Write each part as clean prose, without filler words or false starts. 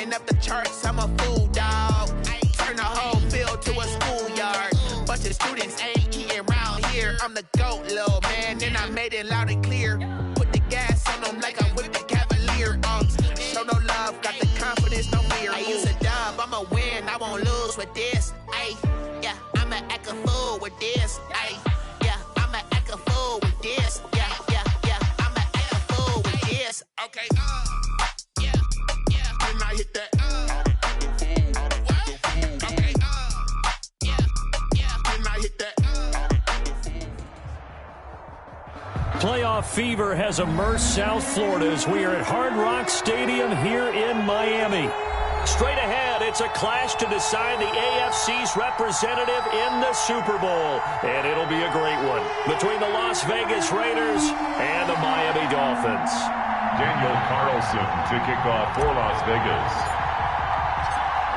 Running up the charts, I'm a fool, dog. Turn the whole field to a schoolyard. Bunch of students ain't eating round here. I'm the GOAT, little man, and I made it loud and clear. Put the gas on them like I'm with the Cavalier. Show no love, got the confidence, no fear. I use a dub, I'ma win, I won't lose with this. Ay, yeah, I'ma act a fool with this. Ay, yeah, I'ma act a fool with this. Yeah, yeah, yeah, I'ma act a fool with this. Okay, yeah, yeah, can I hit that? Okay, yeah, yeah, can I hit that? Playoff fever has immersed South Florida as we are at Hard Rock Stadium here in Miami. Straight ahead, it's a clash to decide the AFC's representative in the Super Bowl. And it'll be a great one between the Las Vegas Raiders and the Miami Dolphins. Daniel Carlson to kick off for Las Vegas.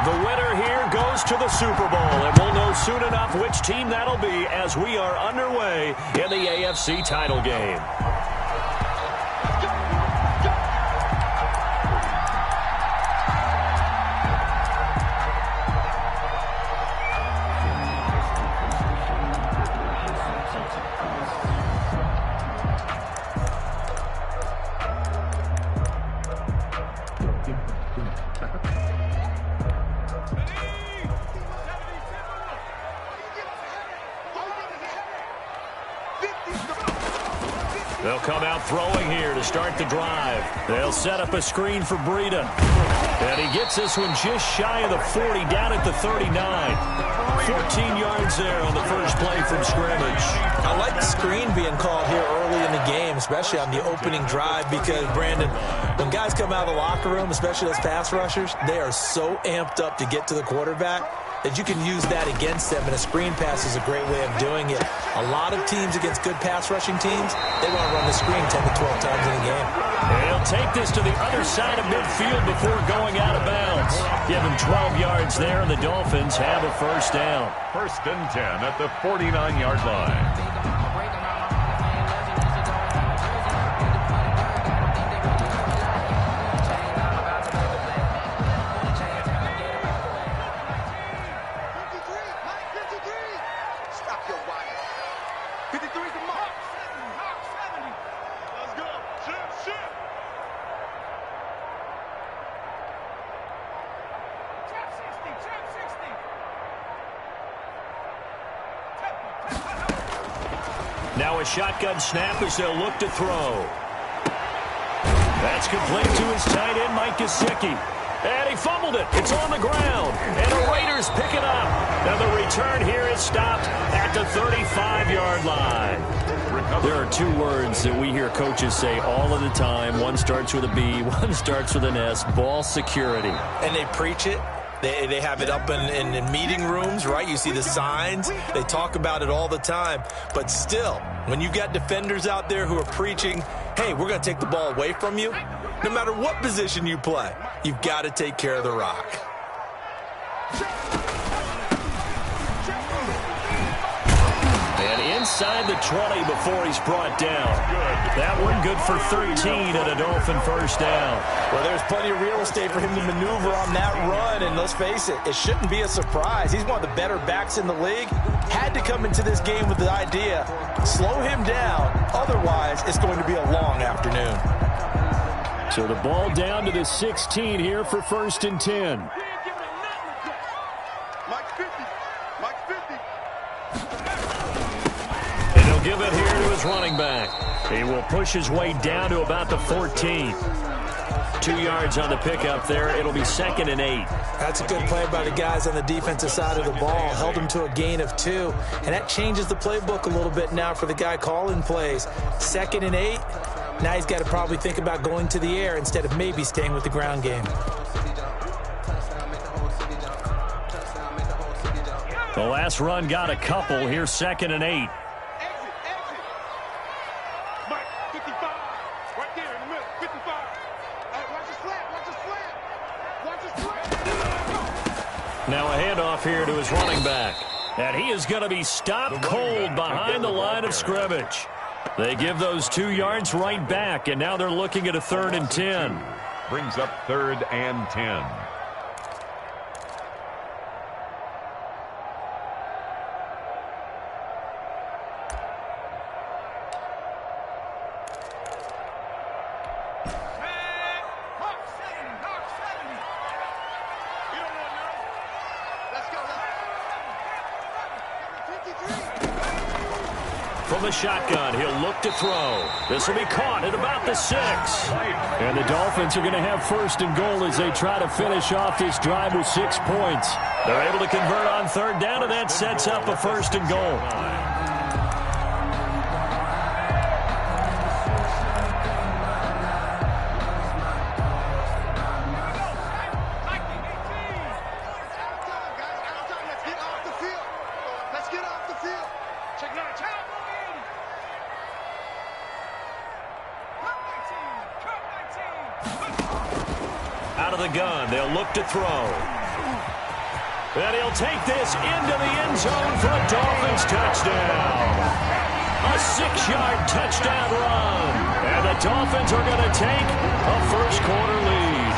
The winner here goes to the Super Bowl, and we'll know soon enough which team that'll be as we are underway in the AFC title game. They'll come out throwing here to start the drive. They'll set up a screen for Breida. And he gets this one just shy of the 40, down at the 39. 14 yards there on the first play from scrimmage. I like the screen being called here early in the game, especially on the opening drive, because, Brandon, when guys come out of the locker room, especially those pass rushers, they are so amped up to get to the quarterback that you can use that against them, and a screen pass is a great way of doing it. A lot of teams against good pass rushing teams, they want to run the screen 10 to 12 times in a game. And he'll take this to the other side of midfield before going out of bounds. Give him 12 yards there, and the Dolphins have a first down. First and 10 at the 49-yard line. Now a shotgun snap as they'll look to throw. That's complete to his tight end, Mike Gesicki. And he fumbled it. It's on the ground. And the Raiders pick it up. And the return here is stopped at the 35-yard line. There are two words that we hear coaches say all of the time. One starts with a B, one starts with an S. Ball security. And they preach it. They have it up in meeting rooms, right? You see the signs. They talk about it all the time. But still, when you got defenders out there who are preaching, hey, we're going to take the ball away from you, no matter what position you play, you've got to take care of the rock. And inside the 20 before he's brought down. That one good for 13 and a Dolphin first down. Well, there's plenty of real estate for him to maneuver on that run, and let's face it, it shouldn't be a surprise. He's one of the better backs in the league. Had to come into this game with the idea, slow him down, otherwise it's going to be a long afternoon. So the ball down to the 16 here for first and 10. And he'll give it here to his running back. He will push his way down to about the 14. 2 yards on the pickup there. It'll be 2nd and 8. That's a good play by the guys on the defensive side of the ball. Held him to a gain of 2. And that changes the playbook a little bit now for the guy calling plays. 2nd and 8. Now he's got to probably think about going to the air instead of maybe staying with the ground game. The last run got a couple. Here's 2nd and 8. Now a handoff here to his running back. And he is going to be stopped cold behind the line of scrimmage. They give those 2 yards right back, and now they're looking at a 3rd and 10. Brings up 3rd and 10. from the shotgun. He'll look to throw. This will be caught at about the 6. And the Dolphins are going to have first and goal as they try to finish off this drive with 6 points. They're able to convert on third down, and that sets up a first and goal. Out of the gun, they'll look to throw. And he'll take this into the end zone for a Dolphins touchdown. A 6-yard touchdown run. And the Dolphins are going to take a first-quarter lead.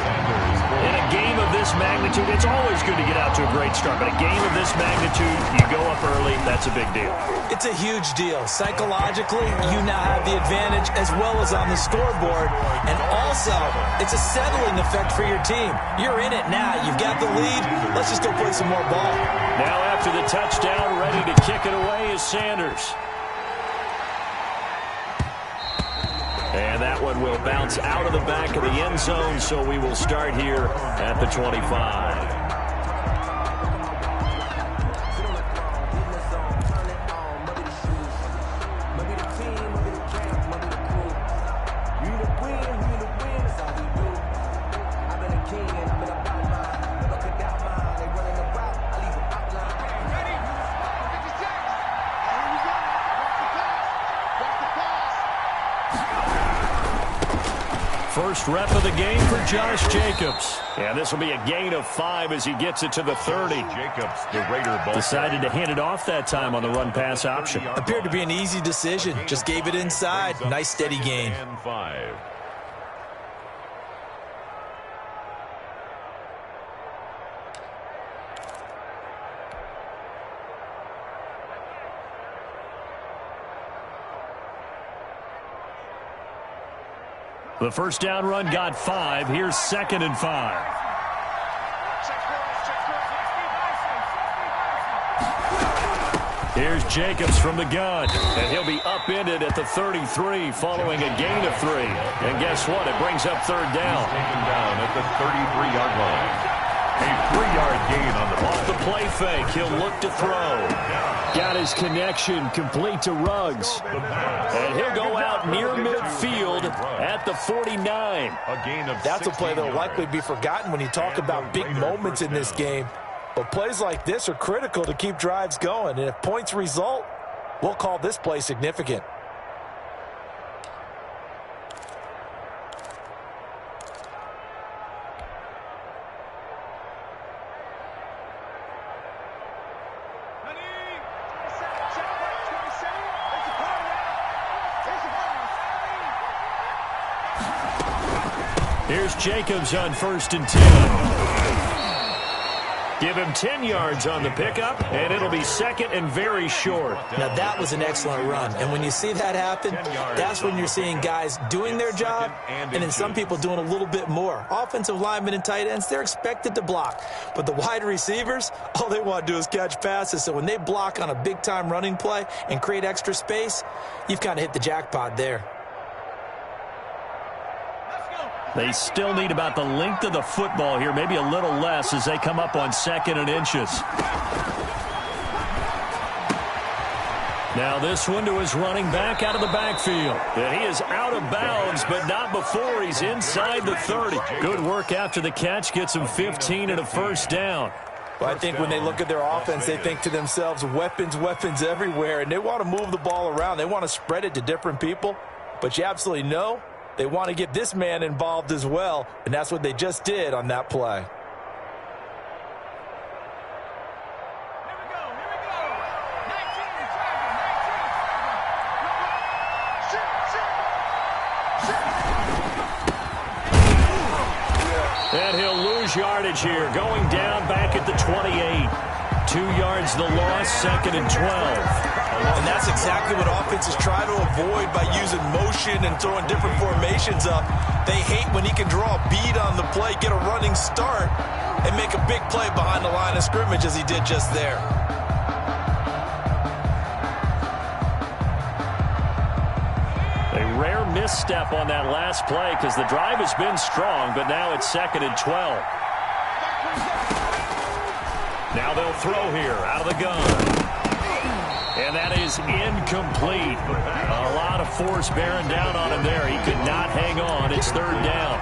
In a game of this magnitude, it's always good to get out to a great start, but a game of this magnitude, you go up early, that's a big deal. It's a huge deal. Psychologically, you now have the advantage as well as on the scoreboard. And also, it's a settling effect for your team. You're in it now. You've got the lead. Let's just go play some more ball. Now after the touchdown, ready to kick it away is Sanders. And that one will bounce out of the back of the end zone, so we will start here at the 25. First rep of the game for Josh Jacobs. And this will be a gain of 5 as he gets it to the 30. Jacobs, the Raider ball. Decided to hand it off that time on the run-pass option. Appeared to be an easy decision. Just gave it inside. Nice steady gain. And 5. The first down run got 5. Here's 2nd and 5. Here's Jacobs from the gun. And he'll be upended at the 33 following a gain of 3. And guess what? It brings up third down. He's taken down at the 33-yard line. A 3-yard gain on the ball. Off the play fake, he'll look to throw. Got his connection complete to Ruggs. And he'll go out near midfield at the 49. A gain of That's a play that will likely be forgotten when you talk about big moments in this game. But plays like this are critical to keep drives going. And if points result, we'll call this play significant. Here's Jacobs on 1st and 10. Give him 10 yards on the pickup, and it'll be 2nd and very short. Now, that was an excellent run. And when you see that happen, that's when you're seeing guys doing their job and then some people doing a little bit more. Offensive linemen and tight ends, they're expected to block. But the wide receivers, all they want to do is catch passes. So when they block on a big-time running play and create extra space, you've kind of hit the jackpot there. They still need about the length of the football here, maybe a little less as they come up on 2nd and inches. Now this one to his running back out of the backfield. And he is out of bounds, but not before he's inside the 30. Good work after the catch, gets him 15 and a first down. Well, I think when they look at their offense, they think to themselves, weapons, weapons everywhere, and they want to move the ball around. They want to spread it to different people, but you absolutely know they want to get this man involved as well, and that's what they just did on that play. And he'll lose yardage here, going down back at the 28. 2 yards the loss, 2nd and 12. And that's exactly what offenses try to avoid by using motion and throwing different formations up. They hate when he can draw a bead on the play, get a running start, and make a big play behind the line of scrimmage as he did just there. one misstep on that last play because the drive has been strong, but now it's 2nd and 12. Now they'll throw here out of the gun. And that is incomplete. A lot of force bearing down on him there. He could not hang on. It's 3rd down.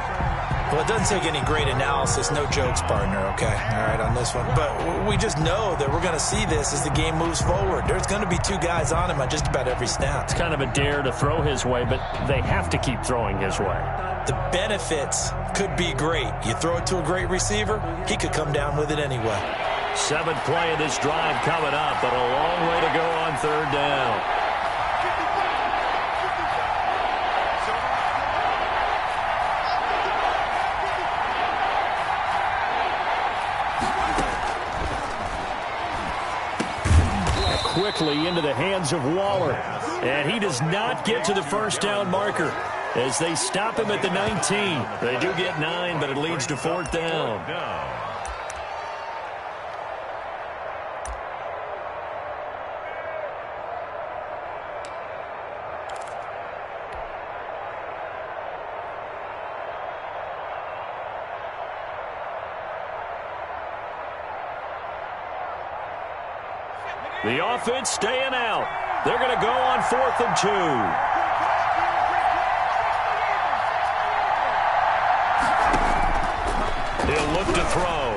Well, it doesn't take any great analysis. No jokes, partner, okay? All right, on this one. But we just know that we're going to see this as the game moves forward. There's going to be 2 guys on him on just about every snap. It's kind of a dare to throw his way, but they have to keep throwing his way. The benefits could be great. You throw it to a great receiver, he could come down with it anyway. 7th play of this drive coming up, but a long way to go on 3rd down. Quickly into the hands of Waller. And he does not get to the 1st down marker as they stop him at the 19. They do get 9, but it leads to 4th down. The offense staying out. They're going to go on 4th and 2. He'll look to throw.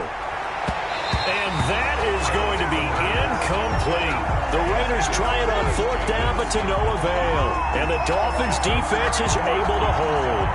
And that is going to be incomplete. The Raiders try it on 4th down, but to no avail. And the Dolphins defense is able to hold.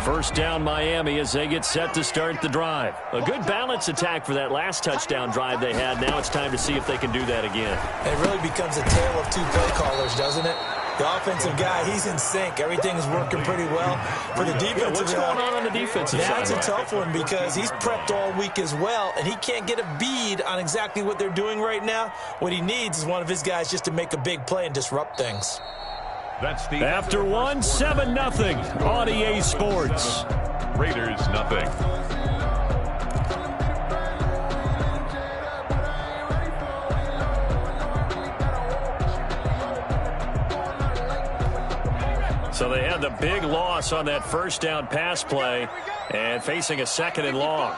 First down Miami as they get set to start the drive. A good balance attack for that last touchdown drive they had. Now it's time to see if they can do that again. It really becomes a tale of 2 play callers, doesn't it? The offensive guy, he's in sync. Everything's working pretty well. For the defensive what's going on the defensive side? That's a tough one because he's prepped all week as well, and he can't get a bead on exactly what they're doing right now. What he needs is one of his guys just to make a big play and disrupt things. That's the After 1, 7-0 on EA Sports. Raiders nothing. So they had the big loss on that 1st down pass play and facing a 2nd and long.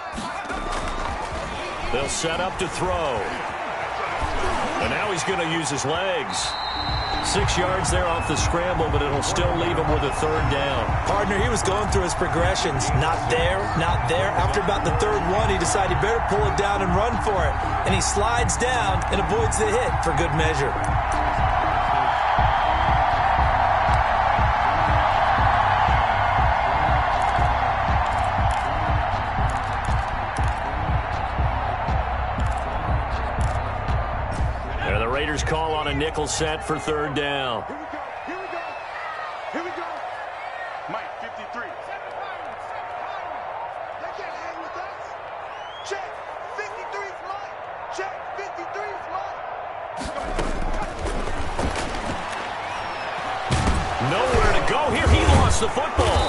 They'll set up to throw. And now he's going to use his legs. 6 yards there off the scramble, but it'll still leave him with a 3rd down. Partner, he was going through his progressions. Not there, not there. After about the 3rd one, he decided he better pull it down and run for it. And he slides down and avoids the hit for good measure. Call on a nickel set for 3rd down. Here we go. Here we go. Mike, 53. They can't hang with us. Check. 53's Mike. Check. 53's Mike. Nowhere to go here. He lost the football.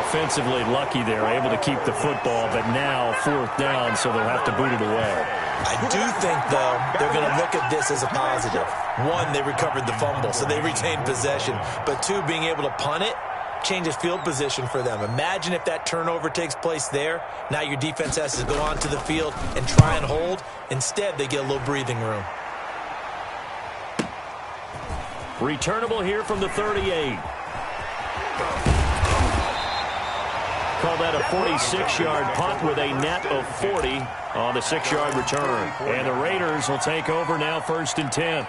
Offensively lucky there, able to keep the football, but now 4th down, so they'll have to boot it away. I do think, though, they're going to look at this as a positive. 1, they recovered the fumble, so they retained possession. But 2, being able to punt it changes field position for them. Imagine if that turnover takes place there. Now your defense has to go onto the field and try and hold. Instead, they get a little breathing room. Returnable here from the 38. Call that a 46-yard punt with a net of 40 on the 6-yard return. And the Raiders will take over now 1st and 10.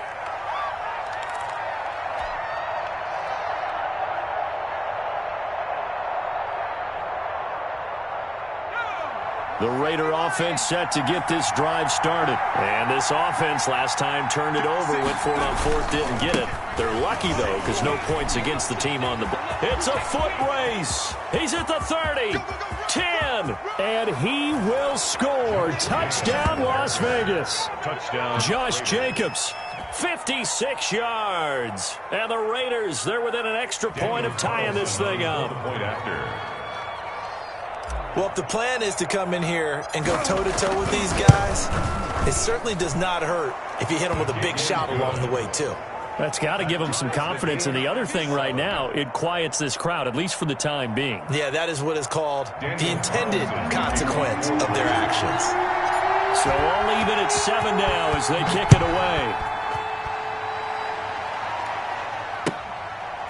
The Raider offense set to get this drive started. And this offense last time turned it over, went for it on 4th, didn't get it. They're lucky, though, because no points against the team on the ball. It's a foot race. He's at the 30. 10, and he will score. Touchdown, Las Vegas. Touchdown. Josh Jacobs, 56 yards. And the Raiders, they're within an extra point of tying this thing up. Point after. Well, if the plan is to come in here and go toe-to-toe with these guys, it certainly does not hurt if you hit them with a big shot along the way, too. That's got to give them some confidence. And the other thing right now, it quiets this crowd, at least for the time being. Yeah, that is what is called the intended consequence of their actions. So all even at 7 now as they kick it away.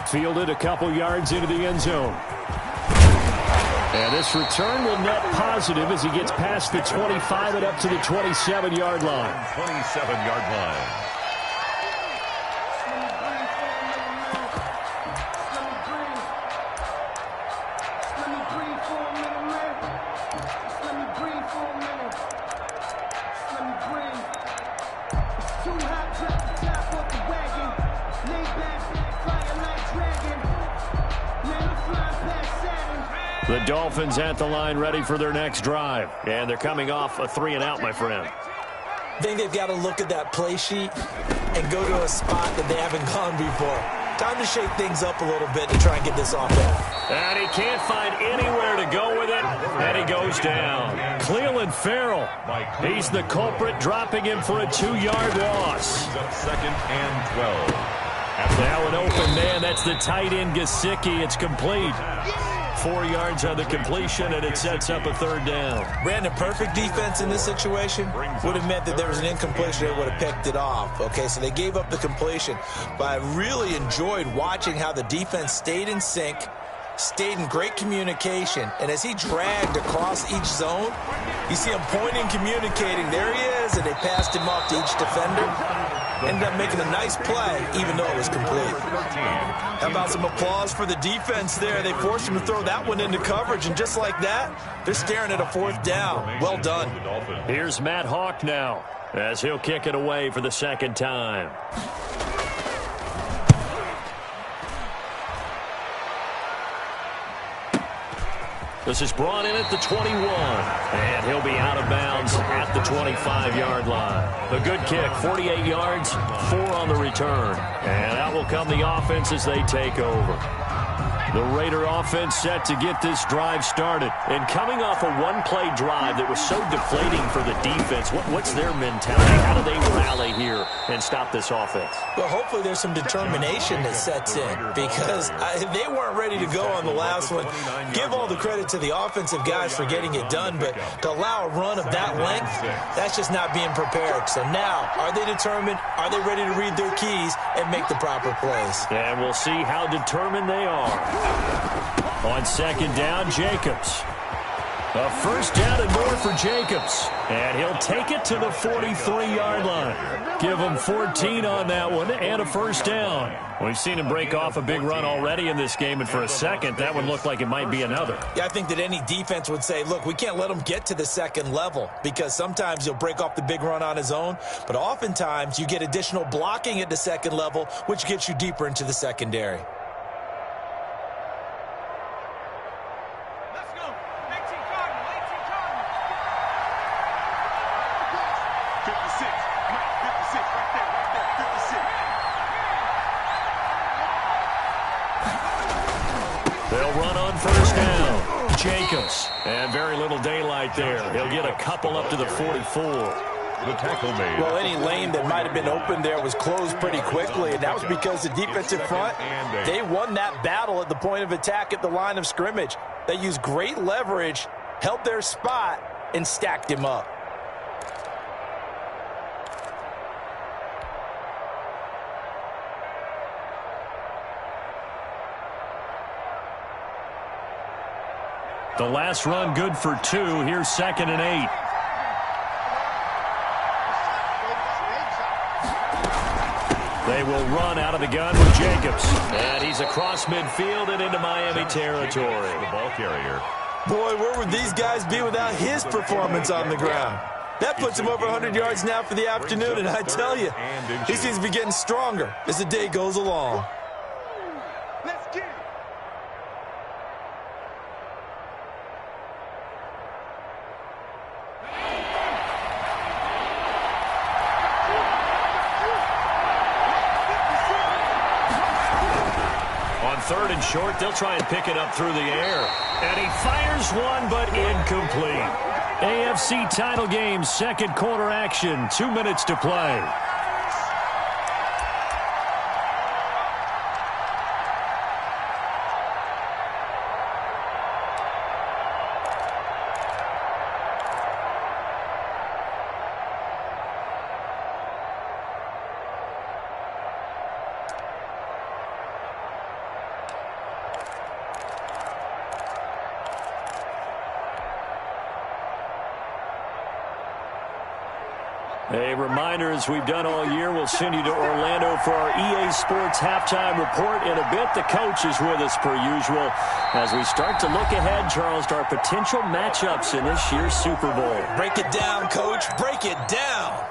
Fielded a couple yards into the end zone. And this return will net positive as he gets past the 25 and up to the 27-yard line. 27-yard line. The Dolphins at the line ready for their next drive. And they're coming off a 3-and-out, my friend. I think they've got to look at that play sheet and go to a spot that they haven't gone before. Time to shake things up a little bit to try and get this offense. And he can't find anywhere to go with it, and he goes down. Cleveland Farrell, he's the culprit, dropping him for a 2-yard loss. Second and 12. Now an open man, that's the tight end Gesicki. It's complete. 4 yards on the completion, and it sets up a 3rd down. Brandon, perfect defense in this situation would have meant that there was an incompletion. They would have picked it off. Okay, so they gave up the completion. But I really enjoyed watching how the defense stayed in sync, stayed in great communication, and as he dragged across each zone, you see him pointing, communicating. There he is, and they passed him off to each defender. Ended up making a nice play, even though it was complete. How about some applause for the defense there? They forced him to throw that one into coverage, and just like that, they're staring at a 4th down. Well done. Here's Matt Hawk now, as he'll kick it away for the 2nd time. This is brought in at the 21, and he'll be out of bounds at the 25-yard line. A good kick, 48 yards, 4 on the return. And that will come the offense as they take over. The Raider offense set to get this drive started. And coming off a one-play drive that was so deflating for the defense, what's their mentality? How do they rally here and stop this offense? Well, hopefully there's some determination that sets in, because they weren't ready to go on the last one. Give all the credit to the offensive guys for getting it done, but to allow a run of that length, that's just not being prepared. So now, are they determined? Are they ready to read their keys and make the proper plays? And we'll see how determined they are. On 2nd down, Jacobs. A 1st down and more for Jacobs. And he'll take it to the 43-yard line. Give him 14 on that one and a 1st down. We've seen him break off a big run already in this game, and for a second, that would look like it might be another. Yeah, I think that any defense would say, look, we can't let him get to the 2nd level, because sometimes he'll break off the big run on his own, but oftentimes you get additional blocking at the 2nd level, which gets you deeper into the secondary. They'll run on 1st down. Jacobs. And very little daylight there. He'll get a couple up to the 44. The tackle made. Well, any lane that might have been open there was closed pretty quickly, and that was because the defensive front, they won that battle at the point of attack at the line of scrimmage. They used great leverage, held their spot, and stacked him up. The last run good for 2. Here's 2nd and 8. They will run out of the gun with Jacobs. And he's across midfield and into Miami territory. The ball carrier. Boy, where would these guys be without his performance on the ground? That puts him over 100 yards now for the afternoon, and I tell you, he seems to be getting stronger as the day goes along. Let's get it. 3rd and short. They'll try and pick it up through the air. And he fires one, but incomplete. AFC title game, second quarter action. 2 minutes to play. A reminder, as we've done all year, we'll send you to Orlando for our EA Sports halftime report. In a bit, the coach is with us per usual as we start to look ahead, Charles, to our potential matchups in this year's Super Bowl. Break it down, Coach. Break it down.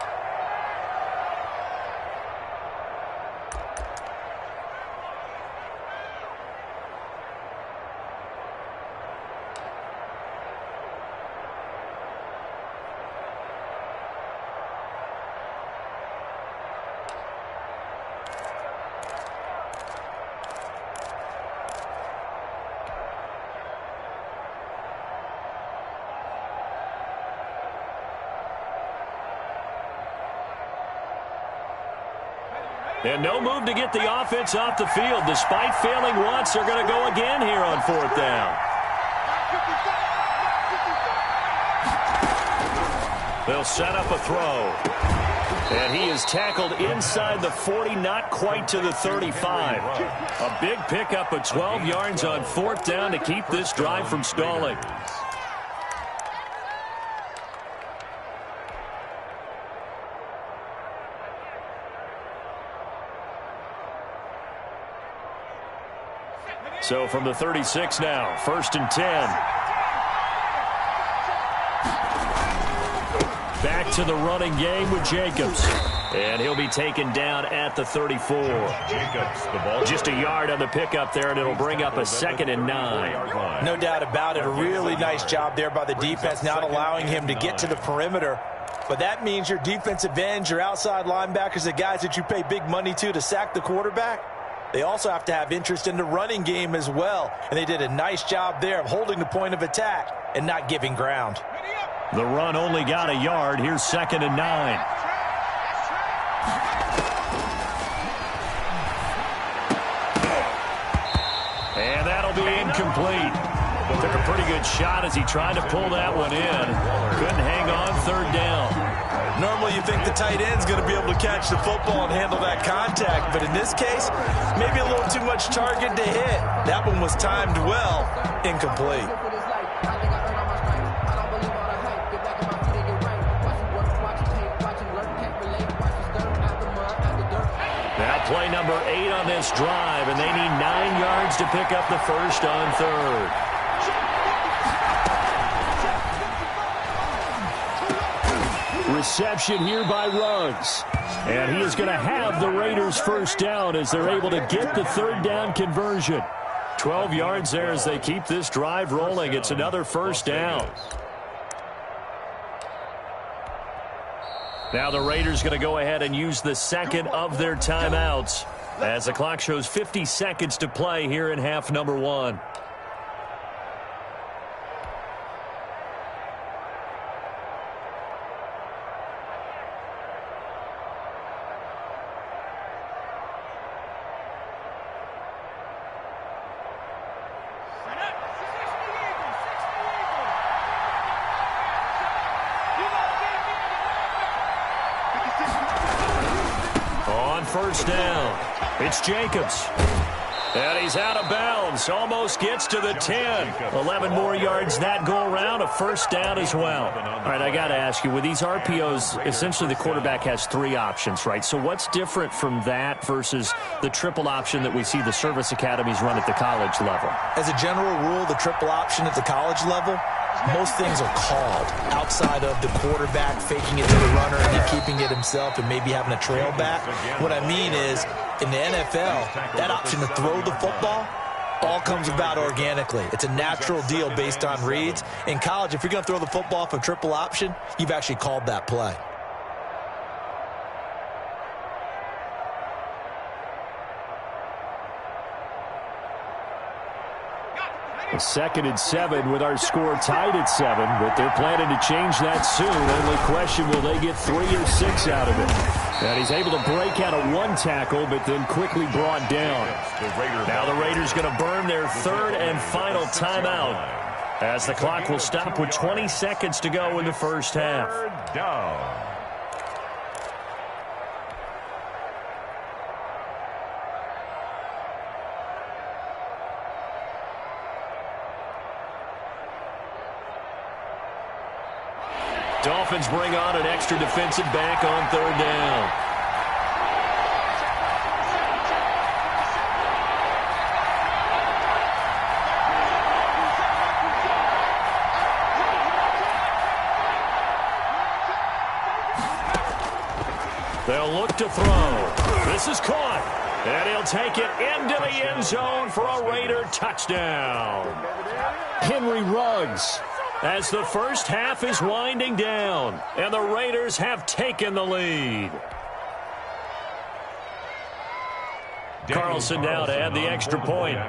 And no move to get the offense off the field. Despite failing once, they're going to go again here on 4th down. They'll set up a throw. And he is tackled inside the 40, not quite to the 35. A big pickup of 12 yards on 4th down to keep this drive from stalling. So from the 36 now, 1st and 10. Back to the running game with Jacobs. And he'll be taken down at the 34. Just a yard on the pickup there, and it'll bring up a 2nd and 9. No doubt about it. A really nice job there by the defense, not allowing him to get to the perimeter. But that means your defensive ends, your outside linebackers, the guys that you pay big money to sack the quarterback, they also have to have interest in the running game as well. And they did a nice job there of holding the point of attack and not giving ground. The run only got a yard. Here's 2nd and 9. And that'll be incomplete. Took a pretty good shot as he tried to pull that one in. Couldn't hang on 3rd down. Normally you think the tight end's going to be able to catch the football and handle that contact. But in this case, maybe a little too much target to hit. That one was timed well. Incomplete. Now play number 8 on this drive, and they need 9 yards to pick up the first on 3rd. Reception here by Ruggs. And he is going to have the Raiders first down as they're able to get the 3rd down conversion. 12 yards there as they keep this drive rolling. It's another first down. Now the Raiders going to go ahead and use the second of their timeouts as the clock shows 50 seconds to play here in half number 1. First down. It's Jacobs. And he's out of bounds. Almost gets to the 10. 11 more yards that go around. A first down as well. All right, I got to ask you, with these RPOs, essentially the quarterback has 3 options, right? So what's different from that versus the triple option that we see the service academies run at the college level? As a general rule, the triple option at the college level, most things are called outside of the quarterback faking it to the runner and then keeping it himself and maybe having a trail back. What I mean is, in the NFL, that option to throw the football all comes about organically. It's a natural deal based on reads. In college, if you're going to throw the football from triple option, you've actually called that play. 2nd and 7 with our score tied at 7, but they're planning to change that soon. Only question, will they get 3 or 6 out of it? And he's able to break out of one tackle, but then quickly brought down. Now the Raiders going to burn their 3rd and final timeout, as the clock will stop with 20 seconds to go in the first half. 3rd down. Dolphins bring on an extra defensive back on 3rd down. They'll look to throw. This is caught. And he'll take it into the end zone for a Raider touchdown. Henry Ruggs, as the first half is winding down, and the Raiders have taken the lead. Carlson now to add the extra point.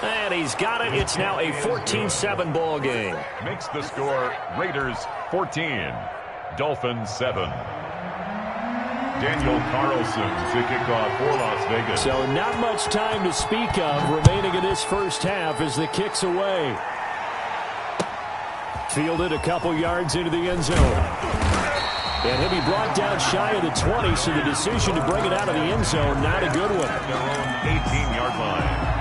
And he's got it. It's now a 14-7 ball game. Makes the score Raiders 14, Dolphins 7. Daniel Carlson to kick off for Las Vegas. So not much time to speak of remaining in this first half as the kick's away. Fielded a couple yards into the end zone. And he'll be brought down shy of the 20, so the decision to bring it out of the end zone, not a good one. At their own 18-yard line.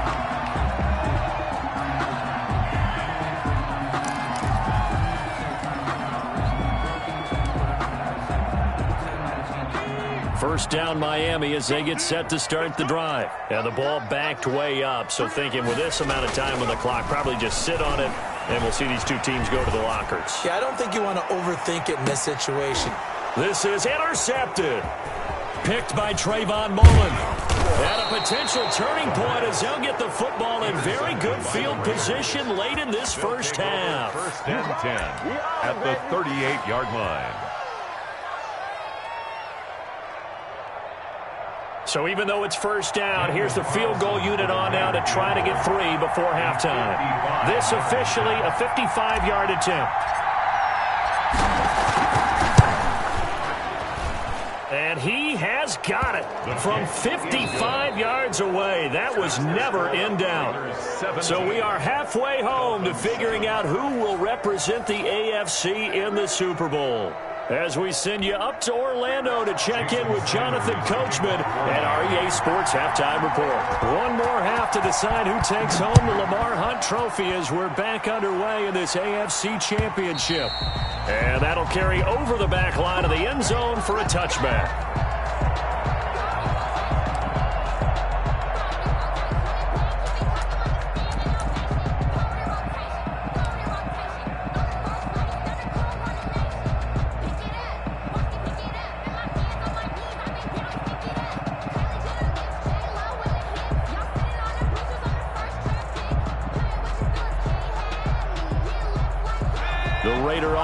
First down Miami as they get set to start the drive. And the ball backed way up, so thinking with this amount of time on the clock, probably just sit on it, and we'll see these two teams go to the lockers. Yeah, I don't think you want to overthink it in this situation. This is intercepted. Picked by Trayvon Mullen. And a potential turning point as they'll get the football in very good field position late in this first half. First and 10 at the 38-yard line. So even though it's first down, here's the field goal unit on now to try to get 3 before halftime. This officially a 55-yard attempt. And he has got it from 55 yards away. That was never in doubt. So we are halfway home to figuring out who will represent the AFC in the Super Bowl, as we send you up to Orlando to check in with Jonathan Coachman and our EA Sports Halftime Report. One more half to decide who takes home the Lamar Hunt Trophy as we're back underway in this AFC Championship. And that'll carry over the back line of the end zone for a touchback.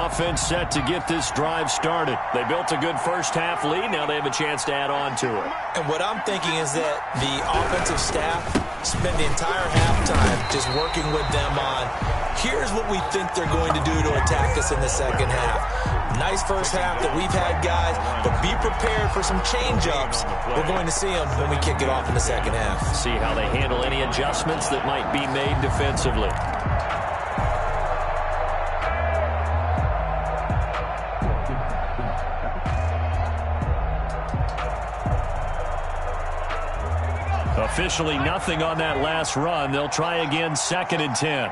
Offense set to get this drive started. They built a good first half lead. Now they have a chance to add on to it. And what I'm thinking is that the offensive staff spend the entire halftime just working with them on, here's what we think they're going to do to attack us in the second half. Nice first half that we've had, guys, but be prepared for some change-ups. We're going to see them when we kick it off in the second half. See how they handle any adjustments that might be made defensively. Officially nothing on that last run. They'll try again, 2nd and 10.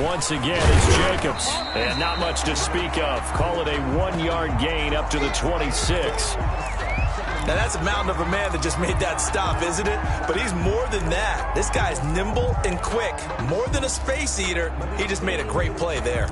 Once again, it's Jacobs. And not much to speak of. Call it a 1-yard gain up to the 26. Now, that's a mountain of a man that just made that stop, isn't it? But he's more than that. This guy's nimble and quick. More than a space eater. He just made a great play there.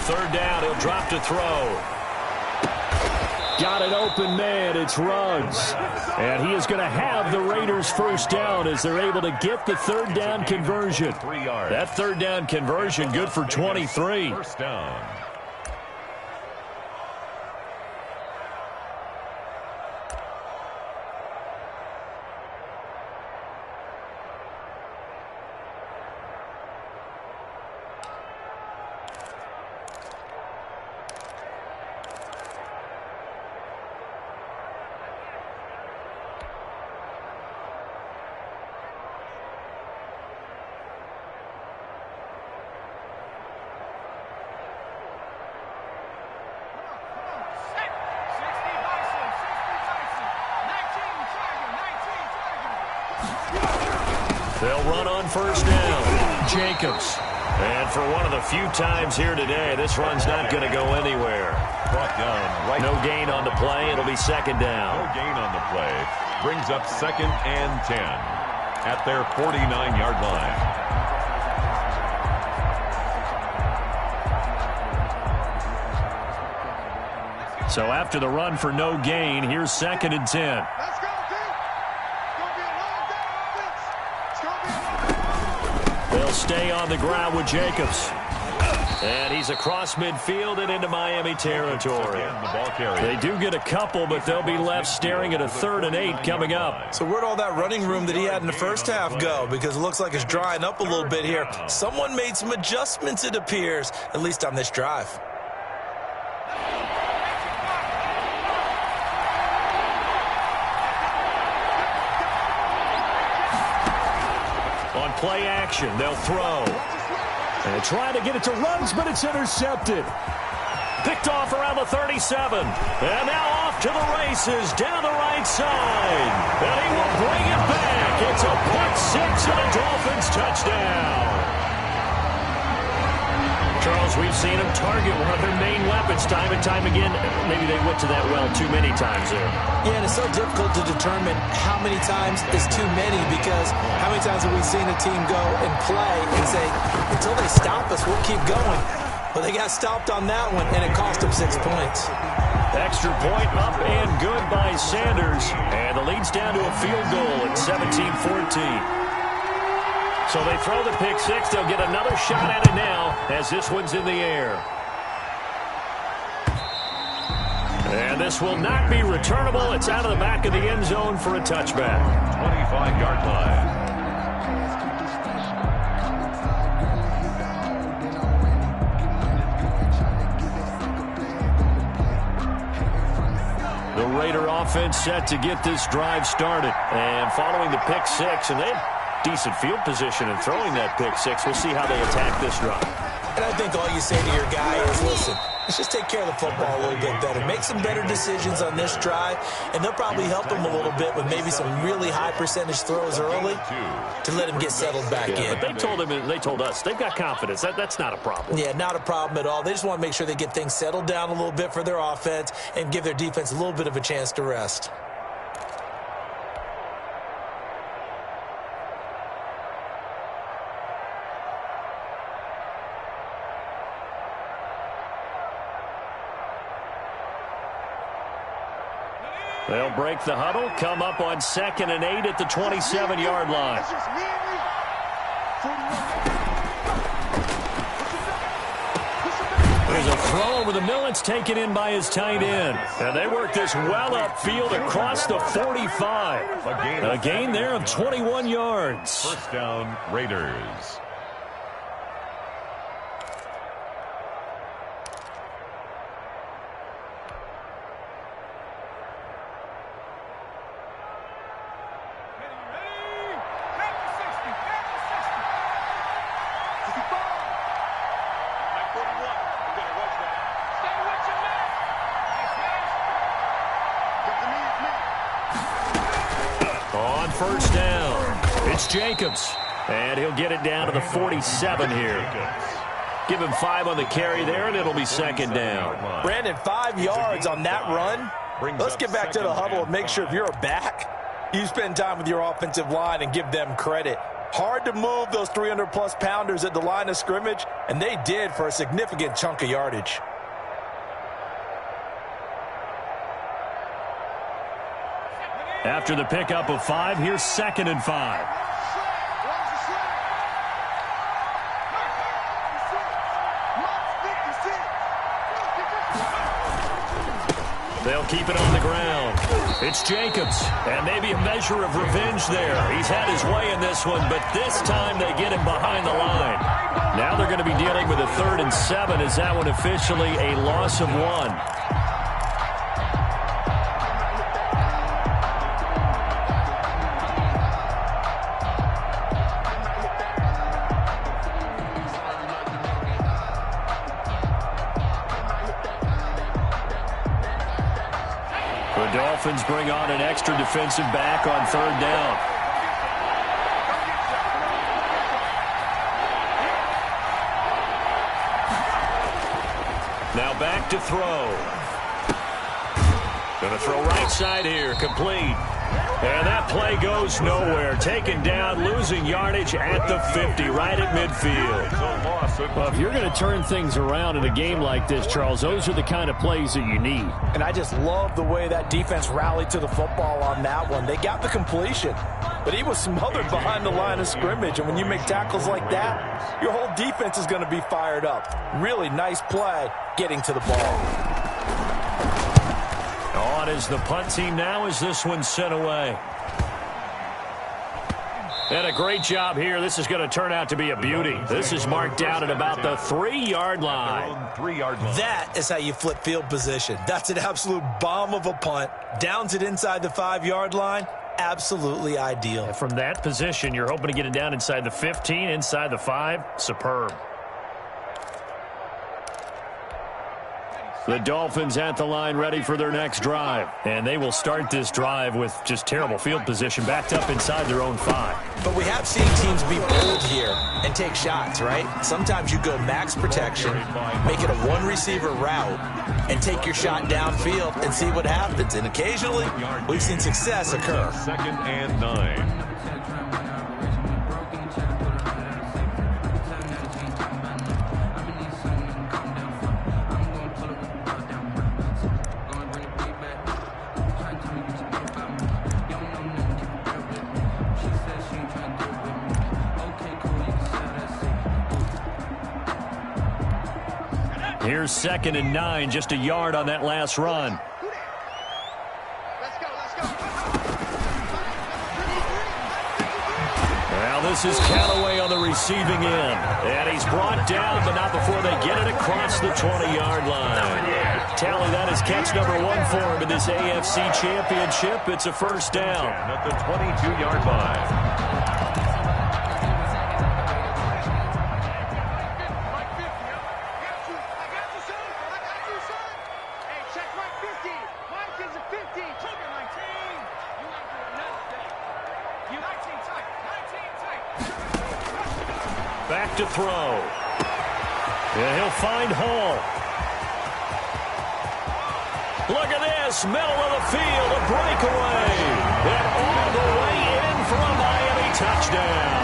third down. He'll drop to throw. Got an open man. It's Ruggs. And he is going to have the Raiders first down as they're able to get the third down conversion. That third down conversion good for 23. First down. They'll run on first down. Jacobs. And for one of the few times here today, this run's not going to go anywhere. Brought down right. No gain on the play. It'll be second down. No gain on the play. Brings up 2nd and 10 at their 49-yard line. So after the run for no gain, here's 2nd and 10. Let's go, team. It's going to be a long day on offense. They'll stay on the ground with Jacobs. And he's across midfield and into Miami territory. The ball carrier. They do get a couple, but they'll be left staring at a 3rd and 8 coming up. So where'd all that running room that he had in the first half go? Because it looks like it's drying up a little bit here. Someone made some adjustments, it appears, at least on this drive. On play action, they'll throw. And trying to get it to Ruggs, but it's intercepted. Picked off around the 37. And now off to the races down the right side. And he will bring it back. It's a +6 and a Dolphins touchdown. Charles, we've seen him target one of their main weapons time and time again. Maybe they went to that well too many times there. Yeah, and it's so difficult to determine how many times is too many, because how many times have we seen a team go and play and say, until they stop us, we'll keep going. Well, they got stopped on that one, and it cost them 6 points. Extra point up and good by Sanders. And the lead's down to a field goal at 17-14. So they throw the pick six. They'll get another shot at it now as this one's in the air. And this will not be returnable. It's out of the back of the end zone for a touchback. 25-yard line. The Raider offense set to get this drive started. And following the pick six, and they have decent field position in throwing that pick six. We'll see how they attack this drive. And I think all you say to your guy is, listen, let's just take care of the football a little bit better. Make some better decisions on this drive, and they'll probably help him a little bit with maybe some really high percentage throws early to let him get settled back in. But they told him, and they told us, they've got confidence. That's not a problem. Yeah, not a problem at all. They just want to make sure they get things settled down a little bit for their offense and give their defense a little bit of a chance to rest. They'll break the huddle, come up on 2nd and 8 at the 27-yard line. There's a throw over the middle. It's taken in by his tight end. And they work this well upfield across the 45. A gain there of 21 yards. First down, Raiders. On first down, it's Jacobs. And he'll get it down to the 47 here. Give him 5 on the carry there, and it'll be second down. Brandon, 5 yards on that run. Let's get back to the huddle and make sure if you're a back, you spend time with your offensive line and give them credit. Hard to move those 300-plus pounders at the line of scrimmage, and they did for a significant chunk of yardage. After the pickup of 5, here's 2nd and 5. They'll keep it on the ground. It's Jacobs, and maybe a measure of revenge there. He's had his way in this one, but this time they get him behind the line. Now they're going to be dealing with a 3rd and 7. Is that one officially a loss of 1? The Dolphins bring on an extra defensive back on 3rd down. Now back to throw. Going to throw right side here, complete. And that play goes nowhere. Taken down, losing yardage at the 50, right at midfield. Well, if you're going to turn things around in a game like this, Charles, those are the kind of plays that you need. And I just love the way that defense rallied to the football on that one. They got the completion, but he was smothered behind the line of scrimmage. And when you make tackles like that, your whole defense is going to be fired up. Really nice play getting to the ball. On is the punt team now as this one's sent away. And a great job here. This is going to turn out to be a beauty. This is marked down at about the 3-yard line. That is how you flip field position. That's an absolute bomb of a punt. Downs it inside the 5-yard line. Absolutely ideal. And from that position, you're hoping to get it down inside the 15, inside the 5. Superb. The Dolphins at the line ready for their next drive. And they will start this drive with just terrible field position backed up inside their own 5. But we have seen teams be bold here and take shots, right? Sometimes you go max protection, make it a one-receiver route, and take your shot downfield and see what happens. And occasionally, we've seen success occur. 2nd and 9. Here's 2nd and 9, just a yard on that last run. Well, this is Callaway on the receiving end. And he's brought down, but not before they get it across the 20-yard line. Tally, that is catch number 1 for him in this AFC Championship. It's a 1st down. At the 22-yard line. Back to throw. And he'll find Hall. Look at this, middle of the field, a breakaway. And all the way in for a Miami touchdown.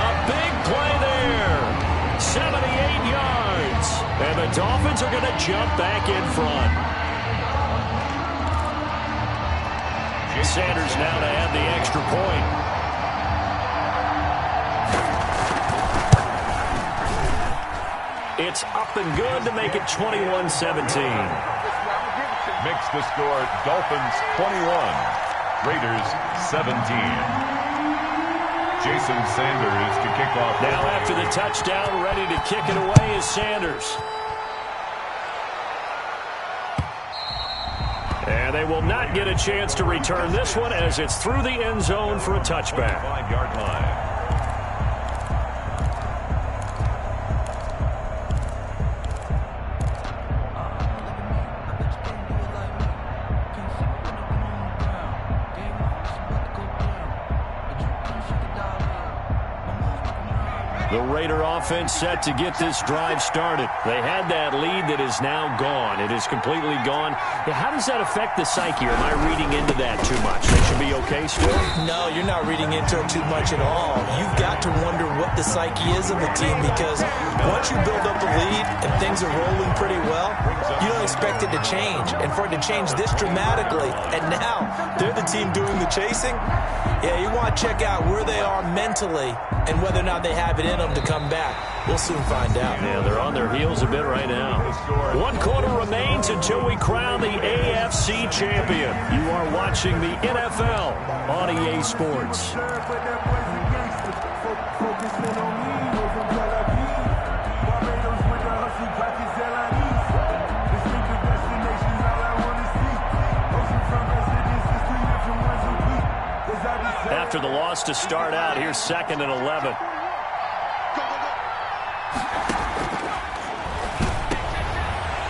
A big play there. 78 yards. And the Dolphins are going to jump back in front. Sanders now to add the extra point. It's up and good to make it 21-17. Makes the score Dolphins 21, Raiders 17. Jason Sanders to kick off. Now after the touchdown, ready to kick it away is Sanders. And they will not get a chance to return this one as it's through the end zone for a touchback. 5-yard line. The Raider offense set to get this drive started. They had that lead that is now gone. It is completely gone. How does that affect the psyche? Or am I reading into that too much? They should be okay still? No, you're not reading into it too much at all. You've got to wonder what the psyche is of the team, because once you build up the lead and things are rolling pretty well, you don't expect it to change. And for it to change this dramatically, and now they're the team doing the chasing, yeah, you want to check out where they are mentally and whether or not they have it in them to come back. We'll soon find out. Yeah, they're on their heels a bit right now. 1 quarter remains until we crown the AFC champion. You are watching the NFL on EA Sports. After the loss to start out, here's 2nd and 11.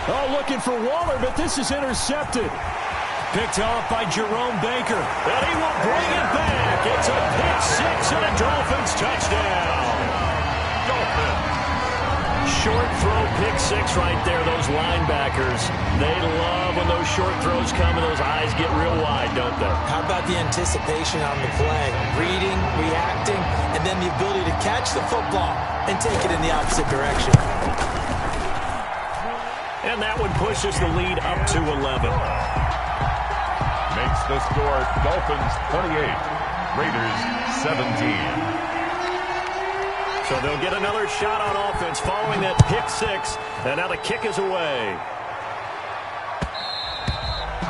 Oh, looking for Waller, but this is intercepted. Picked off by Jerome Baker. And he will bring it back. It's a pick six and a Dolphins touchdown. Dolphins. Short throw pick six right there. Those linebackers, they love when those short throws come and those eyes get real wide, don't they? How about the anticipation on the play? Reading, reacting, and then the ability to catch the football and take it in the opposite direction. And that one pushes the lead up to 11. Makes the score Dolphins 28, Raiders 17. So they'll get another shot on offense following that pick six. And now the kick is away.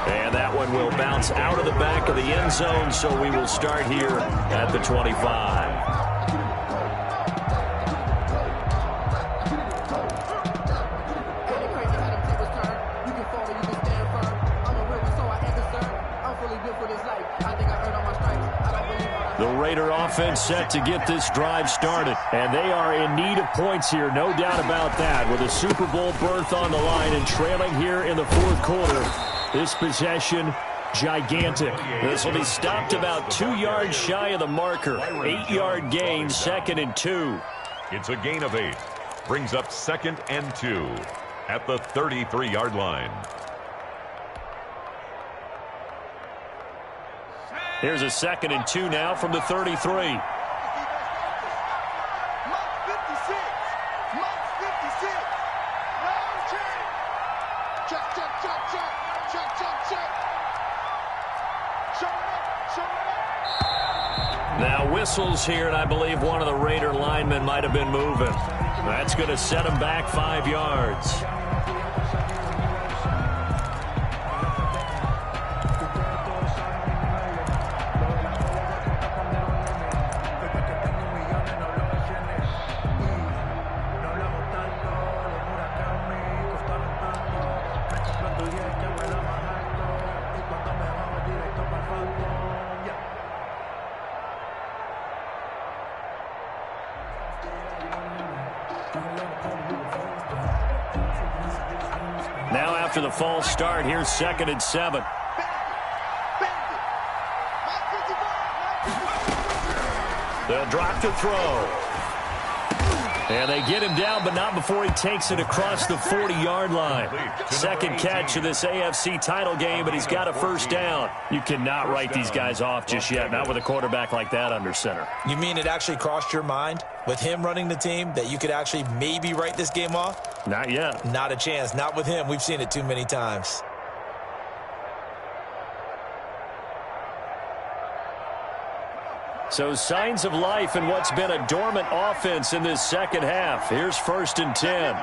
And that one will bounce out of the back of the end zone, so we will start here at the 25. The Raider offense set to get this drive started. And they are in need of points here, no doubt about that. With a Super Bowl berth on the line and trailing here in the 4th quarter. This possession, gigantic. This will be stopped about 2 yards shy of the marker. 8-yard gain, 2nd and 2. It's a gain of 8. Brings up 2nd and 2 at the 33-yard line. Here's a 2nd and 2 now from the 33. Now whistles here, and I believe one of the Raider linemen might have been moving. That's going to set him back 5 yards. Now after the false start, here's 2nd and 7. They'll drop to throw. And they get him down, but not before he takes it across the 40-yard line. 2nd catch of this AFC title game, but he's got a first down. You cannot write these guys off just yet, not with a quarterback like that under center. You mean it actually crossed your mind with him running the team that you could actually maybe write this game off? Not yet. Not a chance. Not with him. We've seen it too many times. So signs of life in what's been a dormant offense in this second half. Here's 1st and 10.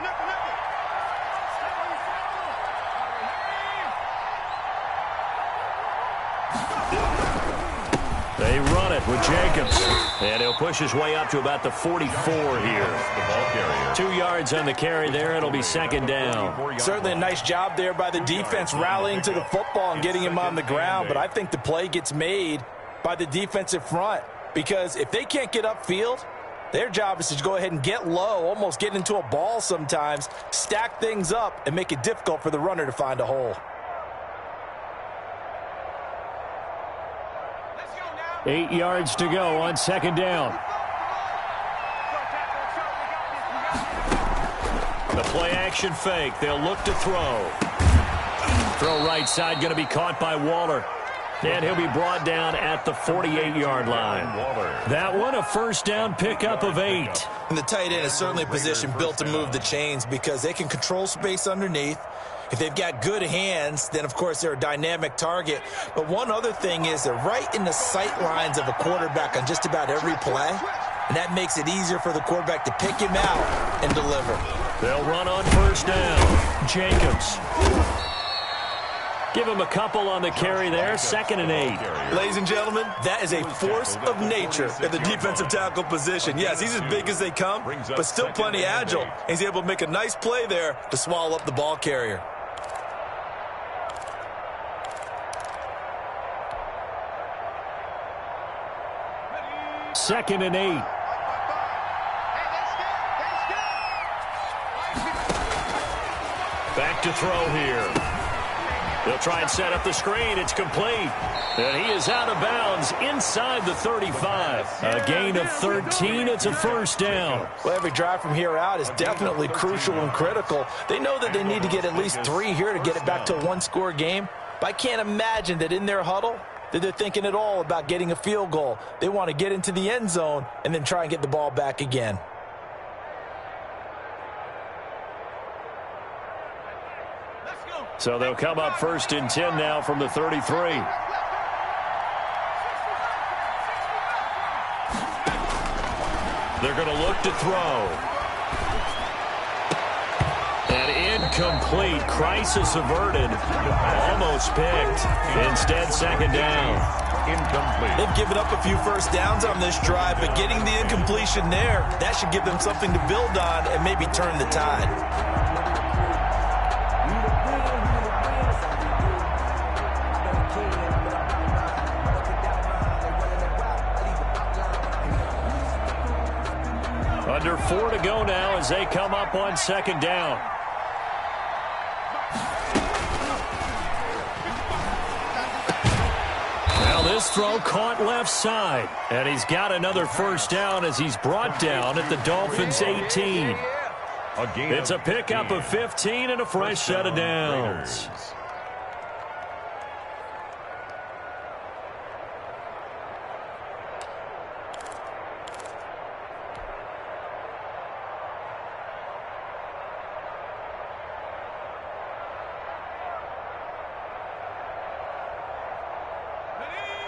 They run it with Jacobs. And he'll push his way up to about the 44 here. 2 yards on the carry there. It'll be 2nd down. Certainly a nice job there by the defense rallying to the football and getting him on the ground. But I think the play gets made by the defensive front. Because if they can't get upfield, their job is to go ahead and get low, almost get into a ball sometimes, stack things up, and make it difficult for the runner to find a hole. 8 yards to go on 2nd down. The play-action fake. They'll look to throw. Throw right side, going to be caught by Waller. And he'll be brought down at the 48-yard line. That one, a first down pickup of 8. And the tight end is certainly a position built to move the chains because they can control space underneath. If they've got good hands, then, of course, they're a dynamic target. But one other thing is they're right in the sight lines of a quarterback on just about every play. And that makes it easier for the quarterback to pick him out and deliver. They'll run on first down. Jacobs. Give him a couple on the carry there. 2nd and 8. Ladies and gentlemen, that is a force of nature at the defensive tackle position. Yes, he's as big as they come, but still plenty agile. He's able to make a nice play there to swallow up the ball carrier. 2nd and 8. Back to throw here. They'll try and set up the screen. It's complete. And he is out of bounds inside the 35. A gain of 13. It's a first down. Well, every drive from here out is definitely crucial and critical. They know that they need to get at least 3 here to get it back to a one-score game. But I can't imagine that in their huddle that they're thinking at all about getting a field goal. They want to get into the end zone and then try and get the ball back again. So they'll come up 1st and 10 now from the 33. They're going to look to throw. And incomplete. Crisis averted. Almost picked. Instead, 2nd down. Incomplete. They've given up a few first downs on this drive, but getting the incompletion there, that should give them something to build on and maybe turn the tide. Under 4 to go now as they come up on 2nd down. Now this throw caught left side. And he's got another first down as he's brought down at the Dolphins' 18. It's a pickup of 15 and a fresh set of downs.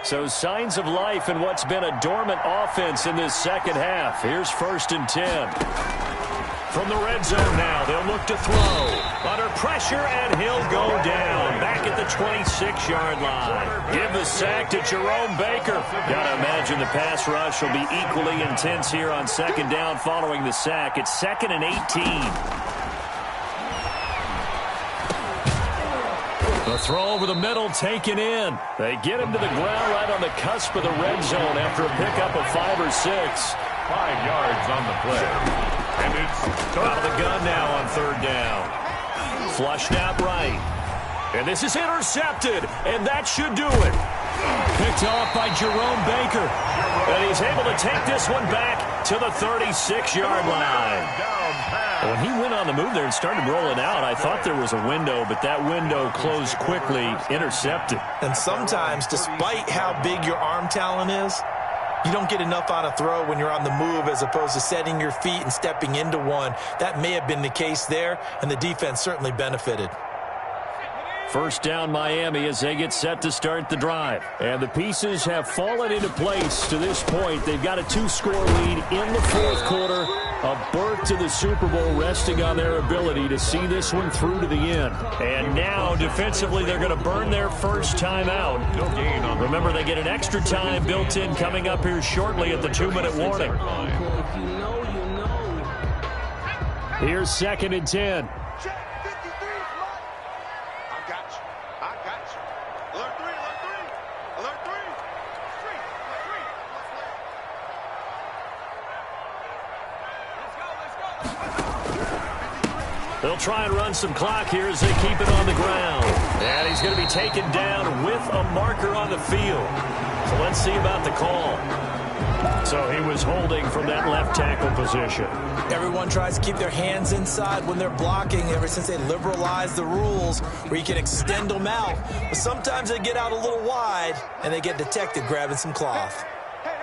So signs of life in what's been a dormant offense in this second half. Here's 1st and 10. From the red zone now, they'll look to throw. Under pressure, and he'll go down. Back at the 26-yard line. Give the sack to Jerome Baker. Gotta imagine the pass rush will be equally intense here on 2nd down following the sack. It's 2nd and 18. The throw over the middle taken in. They get him to the ground right on the cusp of the red zone after a pickup of 5 or 6. 5 yards on the play. And it's out of the gun now on 3rd down. Flushed out right. And this is intercepted. And that should do it. Picked off by Jerome Baker. And he's able to take this one back to the 36-yard line. When he went on the move there and started rolling out, I thought there was a window, but that window closed quickly, intercepted. And sometimes, despite how big your arm talent is, you don't get enough on a throw when you're on the move as opposed to setting your feet and stepping into one. That may have been the case there, and the defense certainly benefited. First down Miami as they get set to start the drive. And the pieces have fallen into place to this point. They've got a 2-score lead in the 4th quarter. A berth to the Super Bowl resting on their ability to see this one through to the end. And now defensively they're going to burn their first time out. Remember, they get an extra time built in coming up here shortly at the 2-minute warning. Here's 2nd and 10. They'll try and run some clock here as they keep it on the ground. And he's going to be taken down with a marker on the field. So let's see about the call. So he was holding from that left tackle position. Everyone tries to keep their hands inside when they're blocking ever since they liberalized the rules where you can extend them out. But sometimes they get out a little wide and they get detected grabbing some cloth. Hey,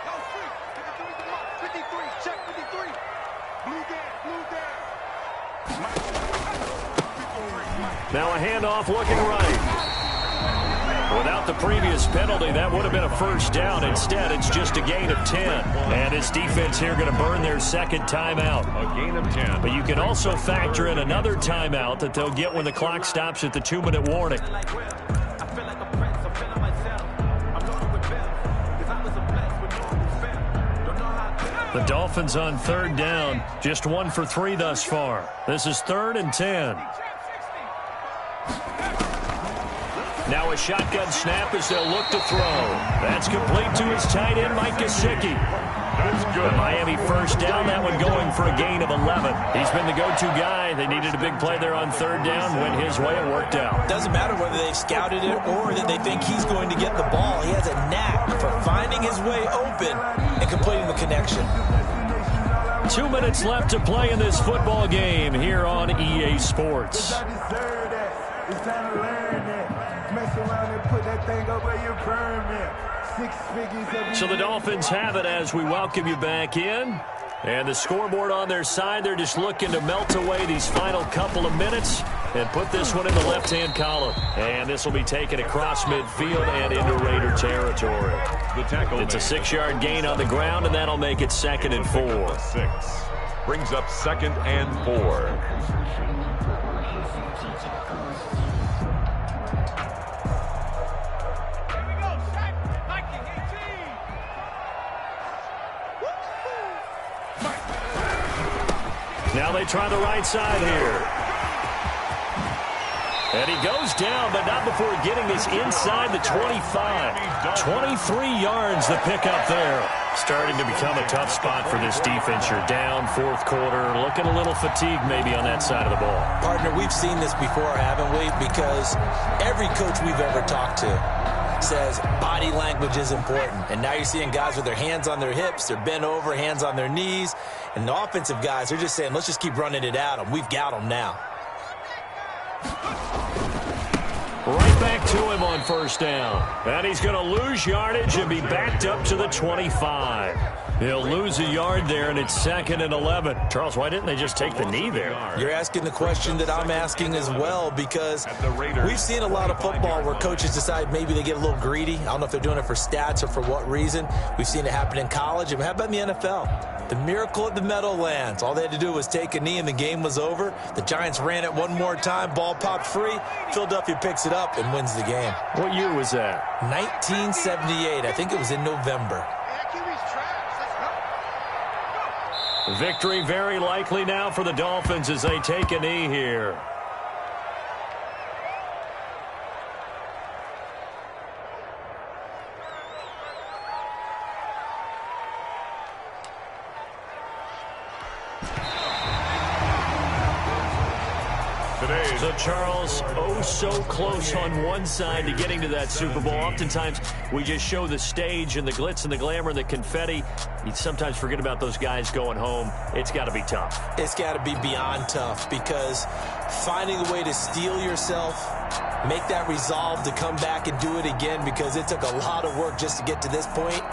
no free. 53's a mark. 53, check 53. Blue down. Now a handoff looking right. Without the previous penalty, that would have been a first down. Instead, it's just a gain of 10. And this defense here going to burn their second timeout. A gain of 10. But you can also factor in another timeout that they'll get when the clock stops at the 2-minute warning. The Dolphins on third down, just 1 for 3 thus far. This is 3rd and 10. Now a shotgun snap as they'll look to throw. That's complete to his tight end, Mike Gesicki. That's good. The Miami first down, that one going for a gain of 11. He's been the go-to guy. They needed a big play there on third down. Went his way, it worked out. Doesn't matter whether they've scouted it or that they think he's going to get the ball. He has a knack for finding his way open and completing the connection. 2 minutes left to play in this football game here on EA Sports. It's time to learn that. Mess around and put that thing over your permit. 6 figures. So the Dolphins have it as we welcome you back in. And the scoreboard on their side, they're just looking to melt away these final couple of minutes and put this one in the left-hand column. And this will be taken across midfield and into Raider territory. The tackle. It's a 6-yard gain on the ground, and that'll make it 2nd and 4. 6. Brings up 2nd and 4. Now they try the right side here. And he goes down, but not before getting this inside the 25. 23 yards the pickup there. Starting to become a tough spot for this defense. You're down 4th quarter, looking a little fatigued maybe on that side of the ball. Partner, we've seen this before, haven't we? Because every coach we've ever talked to says body language is important. And now you're seeing guys with their hands on their hips, they're bent over, hands on their knees. And the offensive guys, they're just saying, let's just keep running it at them. We've got them now. Right back to him on first down. And he's going to lose yardage and be backed up to the 25. He'll lose a yard there, and it's 2nd and 11. Charles, why didn't they just take the knee there? You're asking the question that I'm asking as well, because we've seen a lot of football where coaches decide maybe they get a little greedy. I don't know if they're doing it for stats or for what reason. We've seen it happen in college. And how about in the NFL? The miracle at the Meadowlands. All they had to do was take a knee and the game was over. The Giants ran it one more time. Ball popped free. Philadelphia picks it up and wins the game. What year was that? 1978. I think it was in November. Victory very likely now for the Dolphins as they take a knee here. So, Charles, oh so close on one side to getting to that Super Bowl. Oftentimes, we just show the stage and the glitz and the glamour and the confetti. You sometimes forget about those guys going home. It's got to be tough. It's got to be beyond tough, because finding a way to steel yourself, make that resolve to come back and do it again, because it took a lot of work just to get to this point.